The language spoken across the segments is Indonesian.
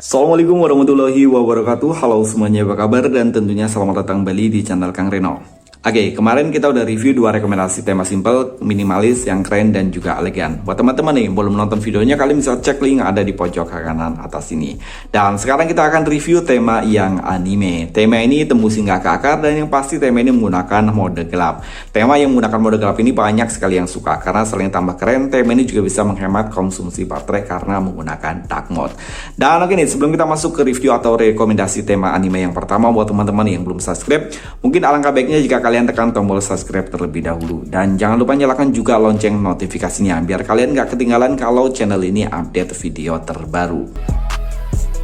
Assalamualaikum warahmatullahi wabarakatuh. Halo semuanya, apa kabar? Dan tentunya selamat datang kembali di channel Kang Reno. Oke, kemarin kita udah review dua rekomendasi tema simple, minimalis, yang keren dan juga elegan. Buat teman-teman nih, belum nonton videonya, kalian bisa cek link ada di pojok kanan atas ini. Dan sekarang kita akan review tema yang anime. Tema ini tembus hingga ke akar, dan yang pasti tema ini menggunakan mode gelap. Tema yang menggunakan mode gelap ini banyak sekali yang suka, karena selain tambah keren, tema ini juga bisa menghemat konsumsi baterai karena menggunakan dark mode. Dan oke nih, sebelum kita masuk ke review atau rekomendasi tema anime yang pertama, buat teman-teman yang belum subscribe, mungkin alangkah baiknya jika kalian tekan tombol subscribe terlebih dahulu. Dan jangan lupa nyalakan juga lonceng notifikasinya, biar kalian gak ketinggalan kalau channel ini update video terbaru.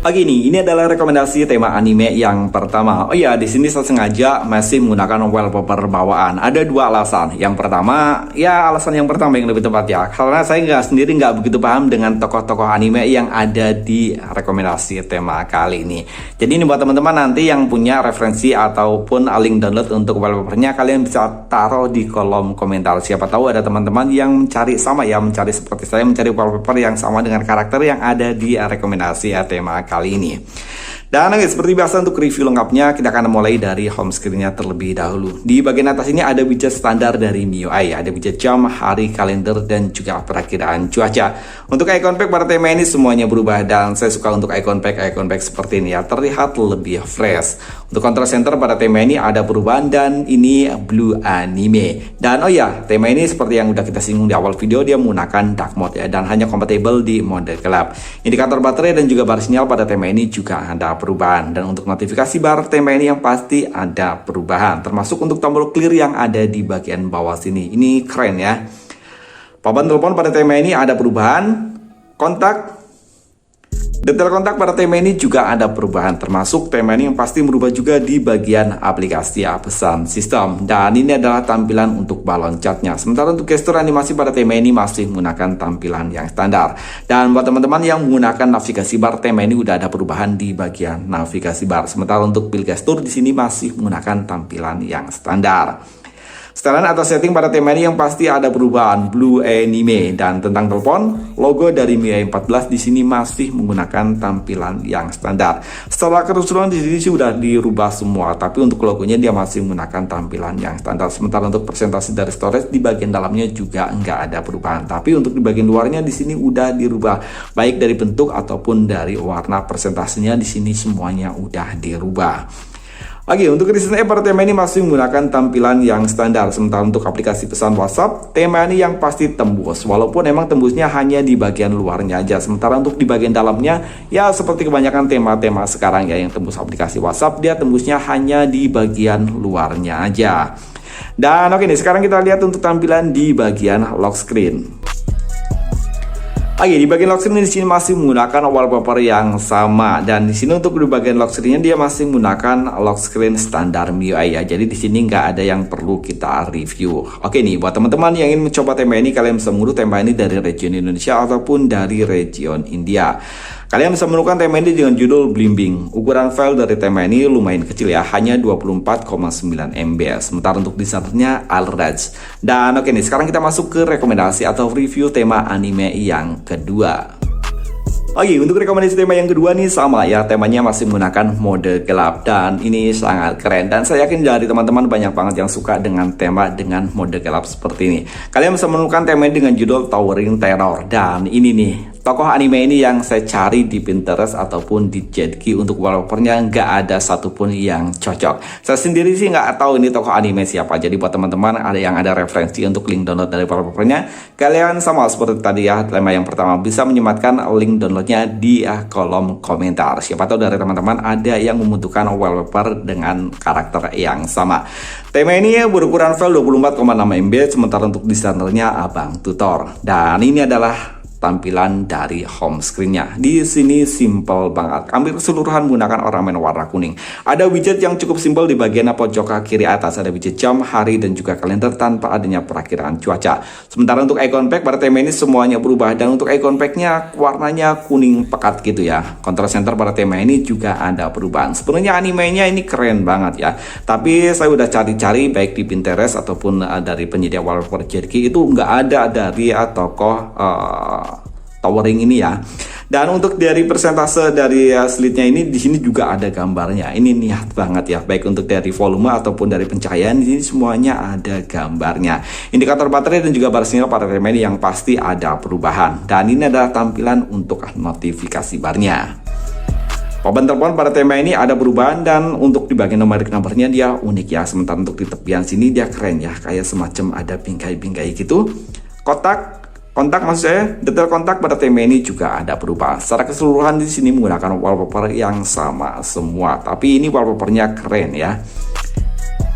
Oke nih, ini adalah rekomendasi tema anime yang pertama. Oh iya, di sini saya sengaja masih menggunakan wallpaper bawaan. Ada dua alasan. Yang pertama, ya alasan yang pertama yang lebih tepat ya, karena saya sendiri nggak begitu paham dengan tokoh-tokoh anime yang ada di rekomendasi tema kali ini. Jadi ini buat teman-teman nanti yang punya referensi ataupun link download untuk wallpapernya, kalian bisa taruh di kolom komentar. Siapa tahu ada teman-teman yang mencari sama ya, mencari seperti saya, mencari wallpaper yang sama dengan karakter yang ada di rekomendasi tema kali ini. Dan seperti biasa untuk review lengkapnya, kita akan mulai dari home screen-nya terlebih dahulu. Di bagian atas ini ada widget standar dari MIUI, ada widget jam, hari, kalender, dan juga perakiraan cuaca. Untuk icon pack pada tema ini semuanya berubah, dan saya suka untuk icon pack seperti ini ya, terlihat lebih fresh. Untuk control center pada tema ini ada perubahan, dan ini blue anime. Dan oh ya, tema ini seperti yang udah kita singgung di awal video, dia menggunakan dark mode ya, dan hanya kompatibel di mode gelap. Indikator baterai dan juga bar sinyal pada tema ini juga ada perubahan, dan untuk notifikasi bar tema ini yang pasti ada perubahan, termasuk untuk tombol clear yang ada di bagian bawah sini. Ini keren ya. Papan telepon pada tema ini ada perubahan. Detail kontak pada tema ini juga ada perubahan, termasuk tema ini yang pasti merubah juga di bagian aplikasi pesan sistem. Dan ini adalah tampilan untuk balon catnya. Sementara untuk gestur animasi pada tema ini masih menggunakan tampilan yang standar. Dan buat teman-teman yang menggunakan navigasi bar, tema ini udah ada perubahan di bagian navigasi bar. Sementara untuk pil gestur di sini masih menggunakan tampilan yang standar. Setelan atau setting pada tema ini yang pasti ada perubahan blue anime, dan tentang telepon, logo dari MIUI 14 di sini masih menggunakan tampilan yang standar. Setelah keseluruhan di sini sudah dirubah semua, tapi untuk logonya dia masih menggunakan tampilan yang standar. Sementara untuk presentasi dari storage di bagian dalamnya juga nggak ada perubahan, tapi untuk di bagian luarnya di sini udah dirubah, baik dari bentuk ataupun dari warna presentasinya di sini semuanya udah dirubah. Oke, untuk recent app pada tema ini masih menggunakan tampilan yang standar. Sementara untuk aplikasi pesan WhatsApp, tema ini yang pasti tembus, walaupun emang tembusnya hanya di bagian luarnya aja. Sementara untuk di bagian dalamnya, ya seperti kebanyakan tema-tema sekarang ya, yang tembus aplikasi WhatsApp, dia tembusnya hanya di bagian luarnya aja. Dan oke nih, sekarang kita lihat untuk tampilan di bagian lock screen. Oke, di bagian lock screen di sini masih menggunakan wallpaper yang sama, dan di sini untuk di bagian lock screen-nya dia masih menggunakan lock screen standar MIUI ya. Jadi di sini nggak ada yang perlu kita review. Oke nih, buat teman-teman yang ingin mencoba tema ini, kalian bisa mengunduh tema ini dari region Indonesia ataupun dari region India. Kalian bisa menemukan tema ini dengan judul Blimbing. Ukuran file dari tema ini lumayan kecil ya, hanya 24,9 MB. Sementara untuk desainernya Alraj. Dan oke nih, sekarang kita masuk ke rekomendasi atau review tema anime yang kedua. Oke, untuk rekomendasi tema yang kedua nih sama ya, temanya masih menggunakan mode gelap, dan ini sangat keren, dan saya yakin dari teman-teman banyak banget yang suka dengan tema dengan mode gelap seperti ini. Kalian bisa menemukan tema ini dengan judul Towering Terror, dan ini nih tokoh anime ini yang saya cari di Pinterest ataupun di Jetki. Untuk wallpapernya nggak ada satupun yang cocok. Saya sendiri sih nggak tahu ini tokoh anime siapa. Jadi buat teman-teman ada yang ada referensi untuk link download dari wallpapernya, kalian sama seperti tadi ya, tema yang pertama bisa menyematkan link downloadnya di kolom komentar. Siapa tahu dari teman-teman ada yang membutuhkan wallpaper dengan karakter yang sama. Tema ini berukuran file 24,6 MB, sementara untuk desainernya Abang Tutor. Dan ini adalah tampilan dari home screen-nya. Di sini simple banget. Hampir keseluruhan menggunakan ornamen warna kuning. Ada widget yang cukup simpel di bagian pojok kiri atas. Ada widget jam, hari, dan juga kalender tanpa adanya perakiraan cuaca. Sementara untuk icon pack pada tema ini semuanya berubah. Dan untuk icon pack-nya warnanya kuning pekat gitu ya. Control center pada tema ini juga ada perubahan. Sebenarnya animenya ini keren banget ya. Tapi saya udah cari-cari baik di Pinterest ataupun dari penyedia wallpaper Jerky, itu nggak ada dari tokoh Towering ini ya. Dan untuk dari persentase dari slitnya ini di sini juga ada gambarnya. Ini niat banget ya, baik untuk dari volume ataupun dari pencahayaan, di sini semuanya ada gambarnya. Indikator baterai dan juga bar sinyal pada tema ini yang pasti ada perubahan. Dan ini adalah tampilan untuk notifikasi barnya. Papan telepon pada tema ini ada perubahan, dan untuk di bagian nomornya dia unik ya. Sementara untuk di tepian sini dia keren ya, kayak semacam ada bingkai-bingkai gitu. Kontak maksud saya, detail kontak pada tema ini juga ada perubahan. Secara keseluruhan di sini menggunakan wallpaper yang sama semua, tapi ini wallpapernya keren ya.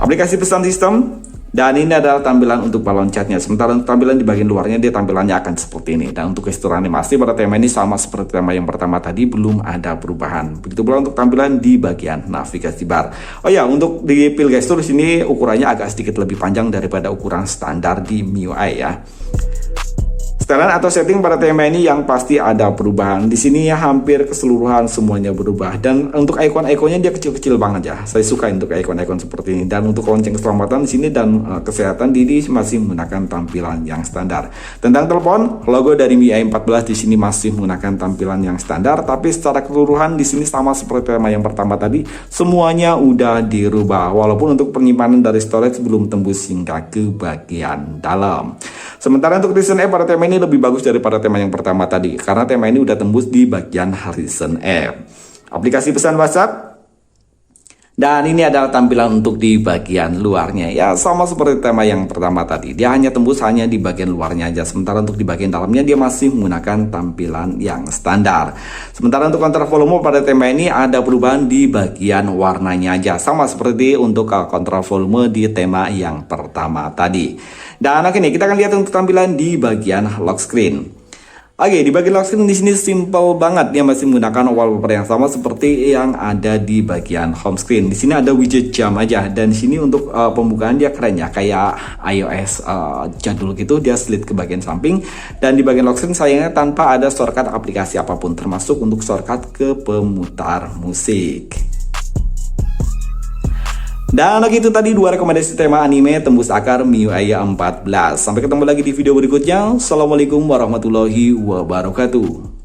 Aplikasi pesan sistem, dan ini adalah tampilan untuk balon catnya. Sementara untuk tampilan di bagian luarnya dia tampilannya akan seperti ini. Dan untuk gestur animasi pada tema ini sama seperti tema yang pertama tadi, belum ada perubahan. Begitu pula untuk tampilan di bagian navigasi bar. Oh ya, untuk di pil gestur di sini ukurannya agak sedikit lebih panjang daripada ukuran standar di MIUI ya. Setelan atau setting pada tema ini yang pasti ada perubahan. Di sini ya hampir keseluruhan semuanya berubah, dan untuk ikon-ikonnya dia kecil-kecil banget ya. Saya suka untuk ikon-ikon seperti ini. Dan untuk lonceng keselamatan di sini dan kesehatan Didi masih menggunakan tampilan yang standar. Tentang telepon, logo dari MIUI 14 di sini masih menggunakan tampilan yang standar, tapi secara keseluruhan di sini sama seperti tema yang pertama tadi, semuanya udah dirubah. Walaupun untuk penyimpanan dari storage belum tembus hingga ke bagian dalam. Sementara untuk Ryzen App pada tema ini lebih bagus daripada tema yang pertama tadi, karena tema ini udah tembus di bagian Ryzen App. Aplikasi pesan WhatsApp, dan ini adalah tampilan untuk di bagian luarnya ya, sama seperti tema yang pertama tadi. Dia hanya tembus hanya di bagian luarnya aja. Sementara untuk di bagian dalamnya dia masih menggunakan tampilan yang standar. Sementara untuk kontrol volume pada tema ini ada perubahan di bagian warnanya aja, sama seperti untuk kontrol volume di tema yang pertama tadi. Dan oke nih, kita akan lihat untuk tampilan di bagian lock screen. Oke, di bagian lock screen di sini simple banget, dia masih menggunakan wallpaper yang sama seperti yang ada di bagian home screen. Di sini ada widget jam aja, dan di sini untuk pembukaan dia keren ya, kayak iOS jadul gitu, dia slit ke bagian samping. Dan di bagian lock screen sayangnya tanpa ada shortcut aplikasi apapun, termasuk untuk shortcut ke pemutar musik. Dan begitu tadi dua rekomendasi tema anime tembus akar MIUI 14. Sampai ketemu lagi di video berikutnya. Assalamualaikum warahmatullahi wabarakatuh.